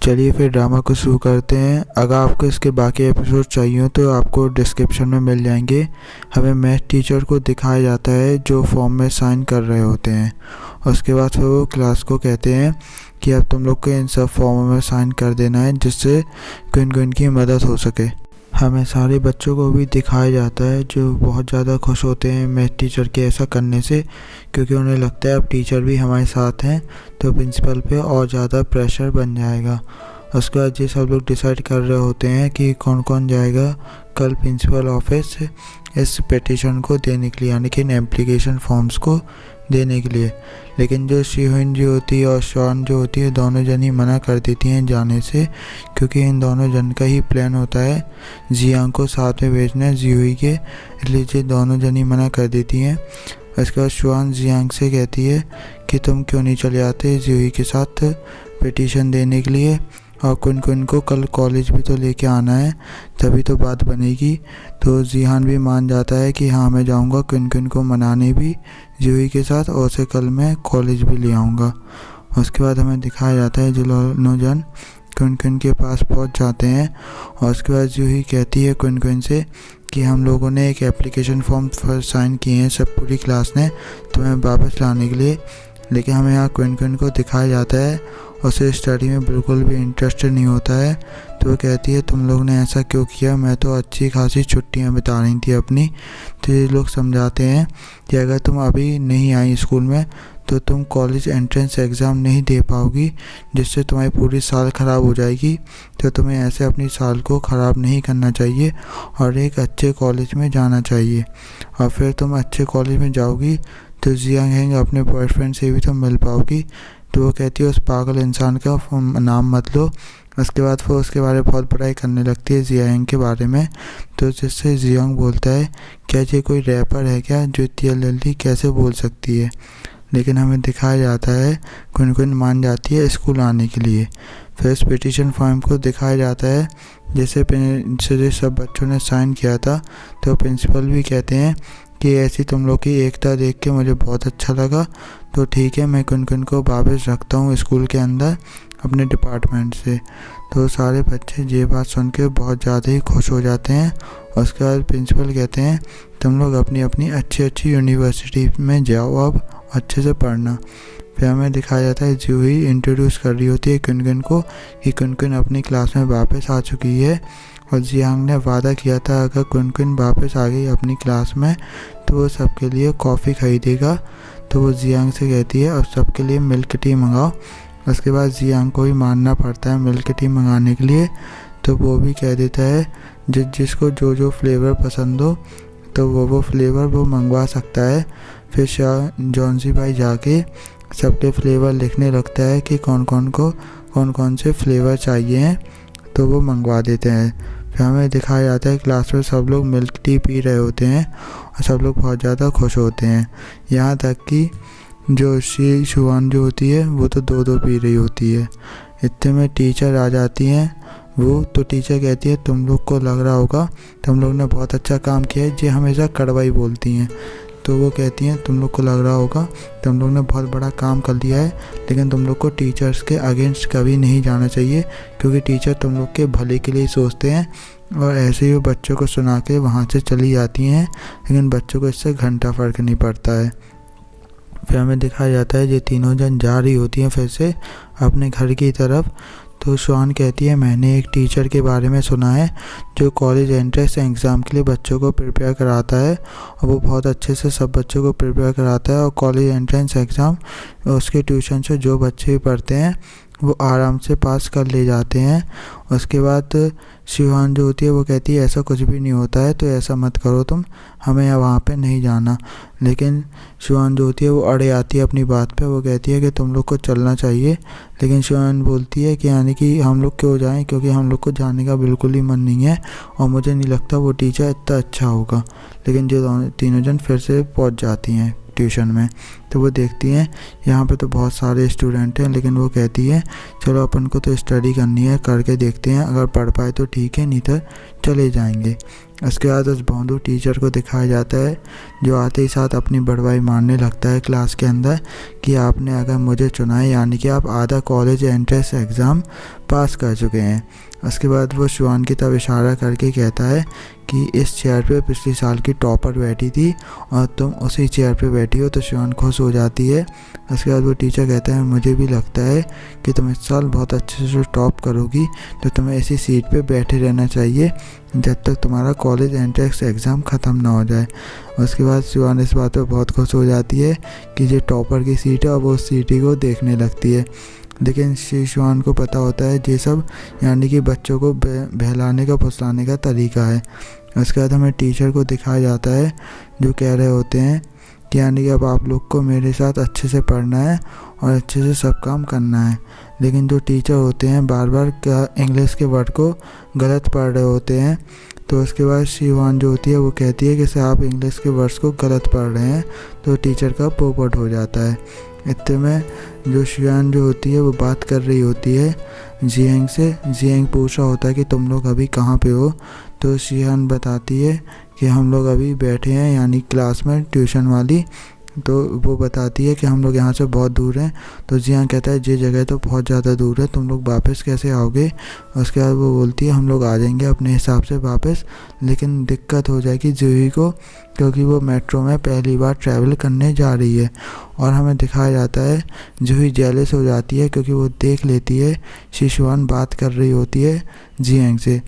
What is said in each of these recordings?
चलिए फिर ड्रामा को शुरू करते हैं। अगर आपको इसके बाकी एपिसोड चाहिए हो तो आपको डिस्क्रिप्शन में मिल जाएंगे। हमें मैथ टीचर को दिखाया जाता है जो फॉर्म में साइन कर रहे होते हैं। उसके बाद फिर वो क्लास को कहते हैं कि अब तुम लोग को इन सब फॉर्मों में साइन कर देना है जिससे क्विन की मदद हो सके। हमें सारे बच्चों को भी दिखाया जाता है जो बहुत ज़्यादा खुश होते हैं मैथ टीचर के ऐसा करने से, क्योंकि उन्हें लगता है अब टीचर भी हमारे साथ हैं तो प्रिंसिपल पे और ज़्यादा प्रेशर बन जाएगा। उसके बाद ये सब लोग डिसाइड कर रहे होते हैं कि कौन कौन जाएगा कल प्रिंसिपल ऑफिस इस पिटीशन को देने के लिए, यानी कि इन एप्लीकेशन फॉर्म्स को देने के लिए। लेकिन जो शिहुन जी होती है और शॉन जो होती है दोनों जन ही मना कर देती हैं जाने से, क्योंकि इन दोनों जन का ही प्लान होता है जियांग को साथ में भेजना है जिहुई के, इसलिए ये दोनों जन ही मना कर देती हैं। उसके बाद शुआन जियांग से कहती है कि तुम क्यों नहीं चले आते जिहुई के साथ पिटीशन देने के लिए, और क्विन को कल कॉलेज भी तो लेके आना है तभी तो बात बनेगी। तो जिहान भी मान जाता है कि हाँ मैं जाऊँगा क्विन को मनाने भी जिहुई के साथ, और उसे कल मैं कॉलेज भी ले आऊँगा। उसके बाद हमें दिखाया जाता है जो दोनों जन क्विन के पास पहुँच जाते हैं, और उसके बाद जिहुई कहती है क्विन से कि हम लोगों ने एक एप्लीकेशन फॉर्म पर साइन किए हैं सब पूरी क्लास ने तुम्हें वापस लाने के लिए। लेकिन हमें यहाँ क्विन को दिखाया जाता है उसे स्टडी में बिल्कुल भी इंटरेस्ट नहीं होता है। तो वो कहती है तुम लोग ने ऐसा क्यों किया, मैं तो अच्छी खासी छुट्टियां बिता रही थी अपनी। तो ये लोग समझाते हैं कि अगर तुम अभी नहीं आई स्कूल में तो तुम कॉलेज एंट्रेंस एग्ज़ाम नहीं दे पाओगी, जिससे तुम्हारी पूरी साल ख़राब हो जाएगी। तो तुम्हें ऐसे अपनी साल को ख़राब नहीं करना चाहिए और एक अच्छे कॉलेज में जाना चाहिए, और फिर तुम अच्छे कॉलेज में जाओगी तो जियांग अपने बॉयफ्रेंड से भी तो मिल पाओगी। तो वो कहती है उस पागल इंसान का नाम मत लो। उसके बाद फिर उसके बारे में बहुत बुराई करने लगती है जियांग के बारे में। तो जिससे जियांग बोलता है क्या ये कोई रैपर है क्या जो इतनी जल्दी कैसे बोल सकती है। लेकिन हमें दिखाया जाता है क्विन मान जाती है स्कूल आने के लिए। फिर इस पिटीशन फॉर्म को दिखाया जाता है जैसे सब बच्चों ने साइन किया था। तो प्रिंसिपल भी कहते हैं कि ऐसी तुम लोग की एकता देख के मुझे बहुत अच्छा लगा, तो ठीक है मैं क्विन को वापस रखता हूँ स्कूल के अंदर अपने डिपार्टमेंट से। तो सारे बच्चे ये बात सुन के बहुत ज़्यादा ही खुश हो जाते हैं। उसके बाद प्रिंसिपल कहते हैं तुम लोग अपनी अपनी अच्छी यूनिवर्सिटी में जाओ अब अच्छे से पढ़ना। फिर हमें दिखाया जाता है जिहुई इंट्रोड्यूस कर रही होती है क्विन को कि क्विन अपनी क्लास में वापस आ चुकी है, और जियांग ने वादा किया था अगर क्विन वापस आ गई अपनी क्लास में तो वो सबके लिए कॉफ़ी खरीदेगा। तो वो जियांग से कहती है अब सबके लिए मिल्क टी मंगाओ। उसके बाद जियांग को भी मानना पड़ता है मिल्क टी मंगाने के लिए। तो वो भी कह देता है जिसको जो फ्लेवर पसंद हो तो वो फ्लेवर वो मंगवा सकता है। फिर जॉन्सी भाई जाके सबके फ्लेवर लिखने लगता है कि कौन कौन से फ्लेवर चाहिए हैं, तो वो मंगवा देते हैं। फिर हमें दिखाया जाता है क्लास में सब लोग मिल्क टी पी रहे होते हैं और सब लोग बहुत ज़्यादा खुश होते हैं, यहाँ तक कि जो शुआन जो होती है वो तो दो पी रही होती है। इतने में टीचर आ जाती हैं वो। तो टीचर कहती है तुम लोग को लग रहा होगा तुम लोग ने बहुत अच्छा काम किया है, ये हमेशा कड़वा ही बोलती हैं। तो वो कहती हैं तुम लोग को लग रहा होगा तुम लोग ने बहुत बड़ा काम कर लिया है, लेकिन तुम लोग को टीचर्स के अगेंस्ट कभी नहीं जाना चाहिए, क्योंकि टीचर तुम लोग के भले के लिए सोचते हैं। और ऐसे ही वो बच्चों को सुना के वहाँ से चली जाती हैं, लेकिन बच्चों को इससे घंटा फ़र्क नहीं पड़ता है। फिर हमें दिखाया जाता है ये तीनों जन जा रही होती हैं फिर से अपने घर की तरफ। तो शुआन कहती है मैंने एक टीचर के बारे में सुना है जो कॉलेज एंट्रेंस एग्ज़ाम के लिए बच्चों को प्रिपेयर कराता है, और वो बहुत अच्छे से सब बच्चों को प्रिपेयर कराता है। और कॉलेज एंट्रेंस एग्ज़ाम उसके ट्यूशन से जो बच्चे भी पढ़ते हैं वो आराम से पास कर ले जाते हैं। उसके बाद शिवान जो होती है वो कहती है ऐसा कुछ भी नहीं होता है, तो ऐसा मत करो तुम, हमें वहाँ पे नहीं जाना। लेकिन शिवान जो होती है वो अड़े आती है अपनी बात पे। वो कहती है कि तुम लोग को चलना चाहिए, लेकिन शिवान बोलती है कि यानी कि हम लोग क्यों जाएं, क्योंकि हम लोग को जाने का बिल्कुल ही मन नहीं है और मुझे नहीं लगता वो टीचर इतना अच्छा होगा। लेकिन जो तीनों जन फिर से पहुँच जाती हैं ट्यूशन में। तो वो देखती हैं यहाँ पे तो बहुत सारे स्टूडेंट हैं, लेकिन वो कहती है चलो अपन को तो स्टडी करनी है, करके देखते हैं, अगर पढ़ पाए तो ठीक है नहीं तो चले जाएंगे। उसके बाद उस भोंदू टीचर को दिखाया जाता है जो आते ही साथ अपनी बड़वाई मारने लगता है क्लास के अंदर कि आपने अगर मुझे चुना है यानी कि आप आधा कॉलेज एंट्रेंस एग्ज़ाम पास कर चुके हैं। उसके बाद वो शिवान की तरफ इशारा करके कहता है कि इस चेयर पे पिछले साल की टॉपर बैठी थी और तुम उसी चेयर पे बैठी हो। तो शिवान खुश हो जाती है। उसके बाद वो टीचर कहता है मुझे भी लगता है कि तुम इस साल बहुत अच्छे से टॉप करोगी, तो तुम्हें इसी सीट पे बैठे रहना चाहिए जब तक तुम्हारा कॉलेज एंट्रेंस एग्ज़ाम ख़त्म ना हो जाए। उसके बाद शिवान इस बात पर बहुत खुश हो जाती है कि ये टॉपर की सीट है और वो उस सीट को देखने लगती है। लेकिन शिवान को पता होता है ये सब यानी कि बच्चों को बहलाने का फुसलाने का तरीका है। उसके बाद हमें टीचर को दिखाया जाता है जो कह रहे होते हैं कि यानी कि अब आप लोग को मेरे साथ अच्छे से पढ़ना है और अच्छे से सब काम करना है। लेकिन जो टीचर होते हैं बार बार इंग्लिश के वर्ड को गलत पढ़ रहे होते हैं। तो उसके बाद शिवान जो होती है वो कहती है कि सर आप इंग्लिश के वर्ड्स को गलत पढ़ रहे हैं। तो टीचर का पोपट हो जाता है। इतने में जो शिवान जो होती है वो बात कर रही होती है जियांग से। जियांग पूछ रहा होता है कि तुम लोग अभी कहाँ पे हो। तो शिवान बताती है कि हम लोग अभी बैठे हैं यानी क्लास में ट्यूशन वाली। तो वो बताती है कि हम लोग यहाँ से बहुत दूर हैं। तो जियांग कहता है ये जगह तो बहुत ज़्यादा दूर है, तुम लोग वापस कैसे आओगे। उसके बाद वो बोलती है हम लोग आ जाएंगे अपने हिसाब से वापस, लेकिन दिक्कत हो जाएगी जूही को क्योंकि वो मेट्रो में पहली बार ट्रैवल करने जा रही है। और हमें दिखाया जाता है जूही जेलस हो जाती है क्योंकि वो देख लेती है शिवान बात कर रही होती है जियांग से।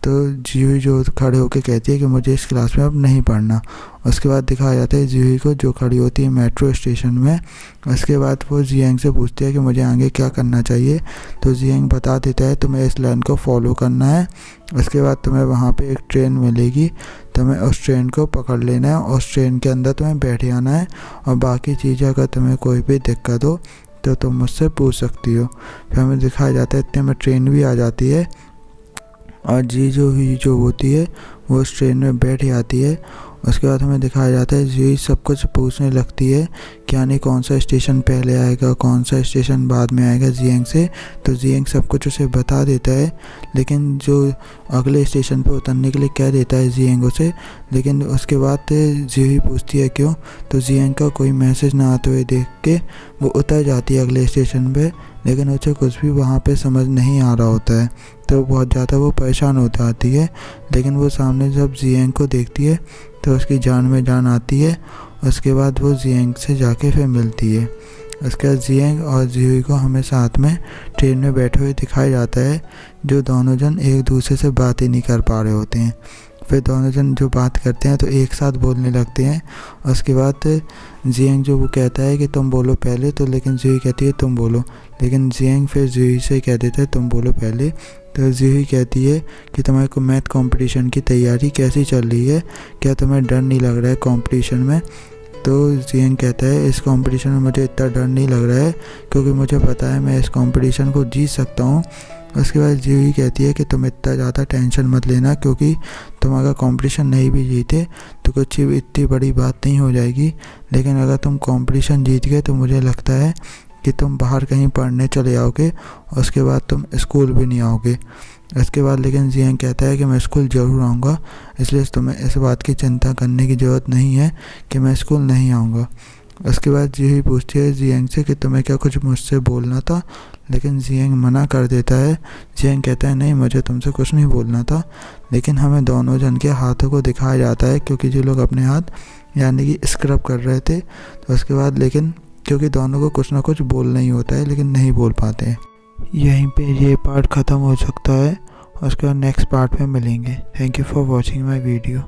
तो जूही जो खड़े होकर कहती है कि मुझे इस क्लास में अब नहीं पढ़ना। उसके बाद दिखाया जाता है जूही को जो खड़ी होती है मेट्रो स्टेशन में। उसके बाद वो जियांग से पूछती है कि मुझे आगे क्या करना चाहिए। तो जियांग बता देता है तुम्हें इस लाइन को फॉलो करना है। उसके बाद तुम्हें वहाँ पे एक ट्रेन मिलेगी, तुम्हें उस ट्रेन को पकड़ लेना है, उस ट्रेन के अंदर तुम्हें बैठ आना है और बाकी चीज़ें अगर तुम्हें कोई भी दिक्कत हो तो तुम मुझसे पूछ सकती हो। फिर हमें दिखाया जाता है इतने में ट्रेन भी आ जाती है और जी जो होती है वो उस ट्रेन में बैठ जाती है। उसके बाद हमें दिखाया जाता है जी सब कुछ पूछने लगती है कि यानी कौन सा स्टेशन पहले आएगा कौन सा स्टेशन बाद में आएगा जियांग से। तो जियांग सब कुछ उसे बता देता है, लेकिन जो अगले स्टेशन पर उतरने के लिए कह देता है जियांग उसे। लेकिन उसके बाद जूही पूछती है क्यों। तो जियांग का कोई मैसेज ना आते हुए देख के वो उतर जाती है अगले स्टेशन पे, लेकिन उसे कुछ भी वहाँ पे समझ नहीं आ रहा होता है। तो बहुत ज़्यादा वो परेशान हो जाती है। लेकिन वो सामने जब जियांग को देखती है तो उसकी जान में जान आती है। उसके बाद वो जियांग से जाके फिर मिलती है। उसके बाद जियांग और जूही को हमें साथ में ट्रेन में बैठे हुए दिखाया जाता है, जो दोनों जन एक दूसरे से बात ही नहीं कर पा रहे होते हैं। फिर दोनों जन जो बात करते हैं तो एक साथ बोलने लगते हैं। उसके बाद जियांग जो वो कहता है कि तुम बोलो पहले, तो लेकिन जूही कहती है तुम बोलो। लेकिन जियांग फिर जूही से कह देता है तुम बोलो पहले। तो जूही कहती है कि तुम्हारे को मैथ कंपटीशन की तैयारी कैसी चल रही है, क्या तुम्हें डर नहीं लग रहा है कंपटीशन में। तो जियांग कहता है इस कंपटीशन में मुझे इतना डर नहीं लग रहा है क्योंकि मुझे पता है मैं इस कंपटीशन को जीत सकता हूँ। उसके बाद जूही कहती है कि तुम इतना ज़्यादा टेंशन मत लेना क्योंकि तुम अगर कंपटीशन नहीं भी जीते तो कुछ इतनी बड़ी बात नहीं हो जाएगी, लेकिन अगर तुम कंपटीशन जीत गए तो मुझे लगता है कि तुम बाहर कहीं पढ़ने चले आओगे और उसके बाद तुम स्कूल भी नहीं आओगे। इसके बाद लेकिन जियांग कहता है कि मैं स्कूल ज़रूर आऊँगा, इसलिए तुम्हें इस बात की चिंता करने की ज़रूरत नहीं है कि मैं स्कूल नहीं आऊँगा। उसके बाद जूही पूछती है जियांग से कि तुम्हें क्या कुछ मुझसे बोलना था, लेकिन जियांग मना कर देता है। जियांग कहता है नहीं मुझे तुमसे कुछ नहीं बोलना था। लेकिन हमें दोनों जन के हाथों को दिखाया जाता है क्योंकि जो लोग अपने हाथ यानी कि स्क्रब कर रहे थे। तो उसके बाद लेकिन क्योंकि दोनों को कुछ ना कुछ बोलना ही होता है लेकिन नहीं बोल पाते हैं। यहीं पे ये पार्ट ख़त्म हो सकता है और उसके बाद नेक्स्ट पार्ट में मिलेंगे। Thank you for watching my video.